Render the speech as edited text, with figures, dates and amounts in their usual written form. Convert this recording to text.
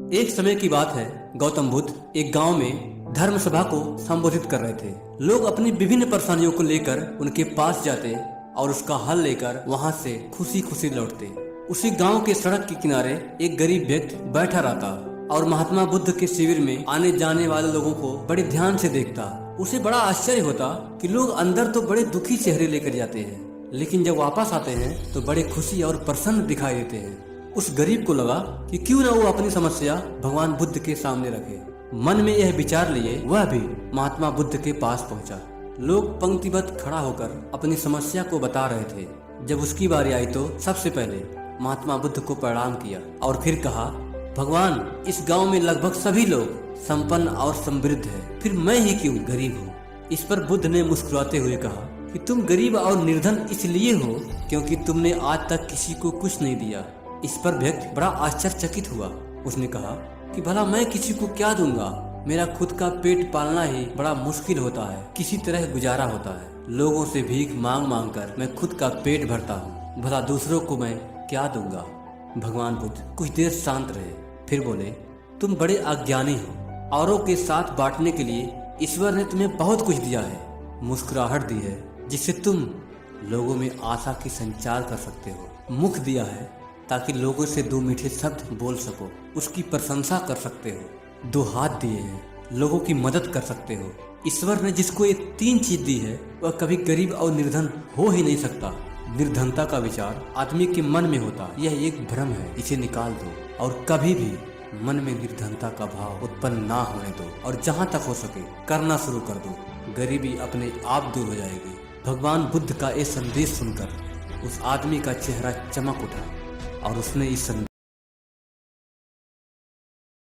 एक समय की बात है, गौतम बुद्ध एक गांव में धर्म सभा को संबोधित कर रहे थे। लोग अपनी विभिन्न परेशानियों को लेकर उनके पास जाते और उसका हल लेकर वहां से खुशी खुशी लौटते। उसी गांव के सड़क के किनारे एक गरीब व्यक्ति बैठा रहता और महात्मा बुद्ध के शिविर में आने जाने वाले लोगों को बड़े ध्यान से देखता। उसे बड़ा आश्चर्य होता कि लोग अंदर तो बड़े दुखी चेहरे लेकर जाते हैं, लेकिन जब वापस आते हैं तो बड़े खुशी और प्रसन्न दिखाई देते हैं। उस गरीब को लगा कि क्यों न वो अपनी समस्या भगवान बुद्ध के सामने रखे। मन में यह विचार लिए वह भी महात्मा बुद्ध के पास पहुंचा। लोग पंक्तिबद्ध खड़ा होकर अपनी समस्या को बता रहे थे। जब उसकी बारी आई तो सबसे पहले महात्मा बुद्ध को प्रणाम किया और फिर कहा, भगवान, इस गांव में लगभग सभी लोग संपन्न और समृद्ध है, फिर मैं ही क्यों गरीब हूँ। इस पर बुद्ध ने मुस्कुराते हुए कहा कि तुम गरीब और निर्धन इसलिए हो क्योंकि तुमने आज तक किसी को कुछ नहीं दिया। इस पर व्यक्ति बड़ा आश्चर्यचकित हुआ। उसने कहा कि भला मैं किसी को क्या दूंगा, मेरा खुद का पेट पालना ही बड़ा मुश्किल होता है, किसी तरह गुजारा होता है। लोगों से भीख मांग मांग कर मैं खुद का पेट भरता हूँ, भला दूसरों को मैं क्या दूंगा। भगवान बुद्ध कुछ देर शांत रहे, फिर बोले, तुम बड़े अज्ञानी हो। औरों के साथ बांटने के लिए ईश्वर ने तुम्हें बहुत कुछ दिया है, मुस्कुराहट दी है जिससे तुम लोगों में आशा की संचार कर सकते हो, मुख दिया है ताकि लोगों से दो मीठे शब्द बोल सको, उसकी प्रशंसा कर सकते हो, दो हाथ दिए हैं, लोगों की मदद कर सकते हो। ईश्वर ने जिसको ये तीन चीज दी है वह कभी गरीब और निर्धन हो ही नहीं सकता। निर्धनता का विचार आदमी के मन में होता, यह एक भ्रम है, इसे निकाल दो और कभी भी मन में निर्धनता का भाव उत्पन्न ना होने दो और जहाँ तक हो सके करना शुरू कर दो। गरीबी अपने आप दूर हो जाएगी। भगवान बुद्ध का ये संदेश सुनकर उस आदमी का चेहरा चमक उठा और उसने इस